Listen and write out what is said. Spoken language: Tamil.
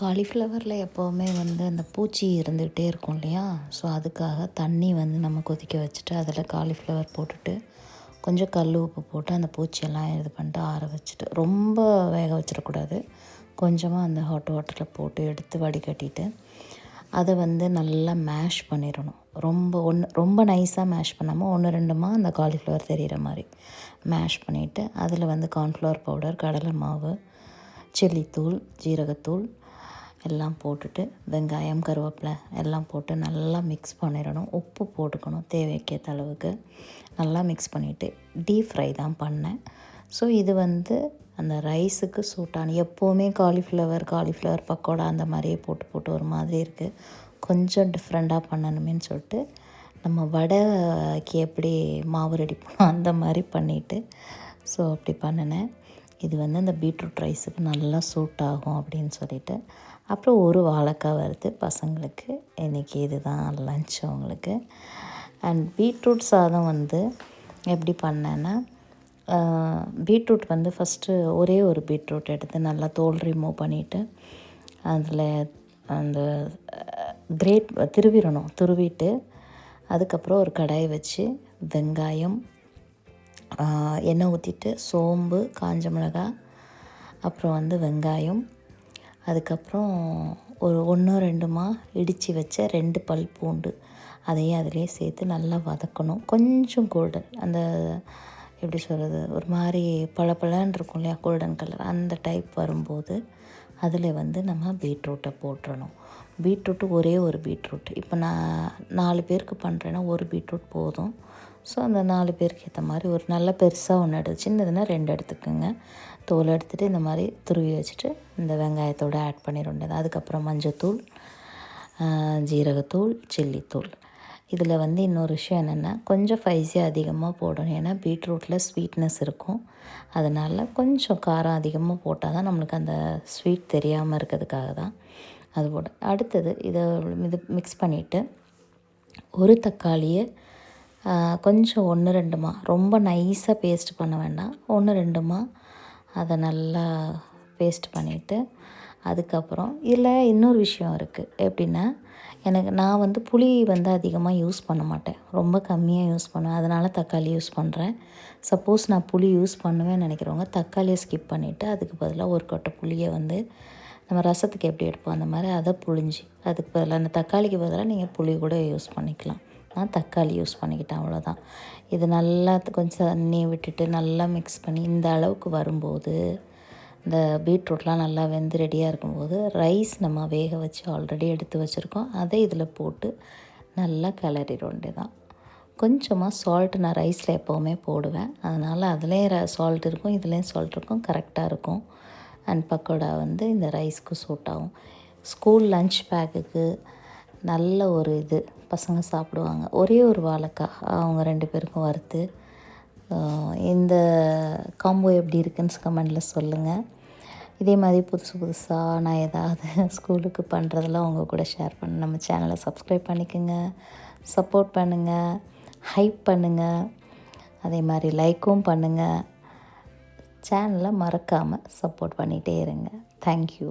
காலிஃப்ளவரில் எப்போவுமே அந்த பூச்சி இருந்துகிட்டே இருக்கும் இல்லையா? ஸோ அதுக்காக தண்ணி நம்ம கொதிக்க வச்சுட்டு அதில் காலிஃப்ளவர் போட்டுட்டு கொஞ்சம் கல் உப்பு போட்டு அந்த பூச்சியெல்லாம் இது பண்ணிட்டு ஆற வச்சுட்டு ரொம்ப வேக வச்சிடக்கூடாது. கொஞ்சமாக அந்த ஹாட் வாட்டரில் போட்டு எடுத்து வடிகட்டிட்டு அதை நல்லா மேஷ் பண்ணிடணும். ரொம்ப நைஸாக மேஷ் பண்ணாமல் ஒன்று ரெண்டுமா அந்த காலிஃப்ளவர் தெரிகிற மாதிரி மேஷ் பண்ணிவிட்டு அதில் கார்ன்ஃப்ளவர் பவுடர், கடலை மாவு, சில்லித்தூள், ஜீரகத்தூள் எல்லாம் போட்டுட்டு வெங்காயம், கருவேப்பிலை எல்லாம் போட்டு நல்லா மிக்ஸ் பண்ணிடணும். உப்பு போட்டுக்கணும் தேவைக்கேற்ற அளவுக்கு. நல்லா மிக்ஸ் பண்ணிவிட்டு டீப் ஃப்ரை தான் பண்ணேன். ஸோ இது அந்த ரைஸுக்கு சூட்டான எப்போவுமே காலிஃப்ளவர் பக்கோடா அந்த மாதிரியே போட்டு ஒரு மாதிரி இருக்குது. கொஞ்சம் டிஃப்ரெண்ட்டாக பண்ணணுமேன்னு சொல்லிட்டு நம்ம வடைக்கு எப்படி மாவு ரெடி பண்ணோம் அந்த மாதிரி பண்ணிவிட்டு ஸோ அப்படி பண்ணினேன். இது அந்த பீட்ரூட் ரைஸுக்கு நல்லா சூட் ஆகும் அப்படின்னு சொல்லிட்டு அப்புறம் ஒரு வாழைக்காய் வறுத்து பசங்களுக்கு இன்றைக்கி இது தான் லன்ச் அவங்களுக்கு. அண்ட் பீட்ரூட் சாதம் எப்படி பண்ணேன்னா, பீட்ரூட் ஃபஸ்ட்டு ஒரே ஒரு பீட்ரூட் எடுத்து நல்லா தோல் ரிமூவ் பண்ணிவிட்டு அதில் அந்த கிரேட் துருவிட்டு அதுக்கப்புறம் ஒரு கடாயை வச்சு வெங்காயம், எண்ணெய் ஊற்றிட்டு சோம்பு, காஞ்ச மிளகாய், அப்புறம் வெங்காயம், அதுக்கப்புறம் ஒரு 1-2 இடித்து வச்ச 2 பல் பூண்டு அதையும் அதிலே சேர்த்து நல்லா வதக்கணும். கொஞ்சம் கோல்டன் அந்த எப்படி சொல்கிறது, ஒரு மாதிரி பளபளன்னு இருக்கும் இல்லையா, கோல்டன் கலர் அந்த டைப் வரும்போது அதில் நம்ம பீட்ரூட்டை போட்டுறணும். பீட்ரூட்டு ஒரே ஒரு பீட்ரூட். இப்போ நான் 4 பேருக்கு பண்ணுறேன்னா ஒரு பீட்ரூட் போதும். ஸோ அந்த 4 பேருக்கு ஏற்ற மாதிரி ஒரு நல்ல பெருசாக ஒன்று எடுத்து, சின்னதுன்னா 2 எடுத்துக்கோங்க. தோல் எடுத்துகிட்டு இந்த மாதிரி துருவி வச்சுட்டு இந்த வெங்காயத்தோடு ஆட் பண்ணிட வேண்டியது. அதுக்கப்புறம் மஞ்சத்தூள், ஜீரகத்தூள், சில்லித்தூள். இதில் இன்னொரு விஷயம் என்னென்னா, கொஞ்சம் ஸ்பைஸியாக அதிகமாக போடணும். ஏன்னா பீட்ரூட்டில் ஸ்வீட்னஸ் இருக்கும். அதனால் கொஞ்சம் காரம் அதிகமாக போட்டால் தான் நம்மளுக்கு அந்த ஸ்வீட் தெரியாமல் இருக்கிறதுக்காக தான் அது போட. அடுத்தது இது மிக்ஸ் பண்ணிவிட்டு ஒரு தக்காளியை கொஞ்சம் 1-2 ரொம்ப நைஸாக பேஸ்ட் பண்ண வேண்டாம். 1-2 அதை நல்லா பேஸ்ட் பண்ணிவிட்டு அதுக்கப்புறம் இதில் இன்னொரு விஷயம் இருக்குது. எப்படின்னா, நான் புளி அதிகமாக யூஸ் பண்ண மாட்டேன். ரொம்ப கம்மியாக யூஸ் பண்ணுவேன். அதனால் தக்காளி யூஸ் பண்ணுறேன். சப்போஸ் நான் புளி யூஸ் பண்ணுவேன்னு நினைக்கிறவங்க தக்காளியை ஸ்கிப் பண்ணிவிட்டு அதுக்கு பதிலாக ஒரு கொட்டை புளியை நம்ம ரசத்துக்கு எப்படி எடுப்போம் அந்த மாதிரி அதை புழிஞ்சி அதுக்கு பதிலாக அந்த தக்காளிக்கு பதிலாக நீங்கள் புளி கூட யூஸ் பண்ணிக்கலாம். நான் தக்காளி யூஸ் பண்ணிக்கிட்டேன், அவ்வளோதான். இது நல்லா கொஞ்சம் தண்ணி விட்டுட்டு நல்லா மிக்ஸ் பண்ணி இந்த அளவுக்கு வரும்போது இந்த பீட்ரூட்லாம் நல்லா வெந்து ரெடியாக இருக்கும்போது ரைஸ் நம்ம வேக வச்சு ஆல்ரெடி எடுத்து வச்சுருக்கோம். அதை இதில் போட்டு நல்லா கிளறிட வேண்டியதான். கொஞ்சமாக சால்ட் நான் ரைஸில் எப்போவுமே போடுவேன். அதனால் அதுலேயும் சால்ட் இருக்கும், இதுலேயும் சால்ட் இருக்கும், கரெக்டாக இருக்கும். அண்ட் பக்கோடா இந்த ரைஸ்க்கு சூட் ஆகும். ஸ்கூல் லன்ச் பேக்குக்கு நல்ல ஒரு இது பசங்க சாப்பிடுவாங்க. ஒரே ஒரு வாழைக்காய் அவங்க 2 பேருக்கும் வறுத்து. இந்த காம்போ எப்படி இருக்குன்னு கமெண்டில் சொல்லுங்கள். இதே மாதிரி புதுசாக நான் ஏதாவது ஸ்கூலுக்கு பண்ணுறதெல்லாம் உங்கள் கூட ஷேர் பண்ண நம்ம சேனலை சப்ஸ்கிரைப் பண்ணிக்கோங்க, சப்போர்ட் பண்ணுங்கள், ஹைப் பண்ணுங்கள், அதே மாதிரி லைக்கும் பண்ணுங்கள். சேனலை மறக்காமல் சப்போர்ட் பண்ணிகிட்டே இருங்க. தேங்க்யூ.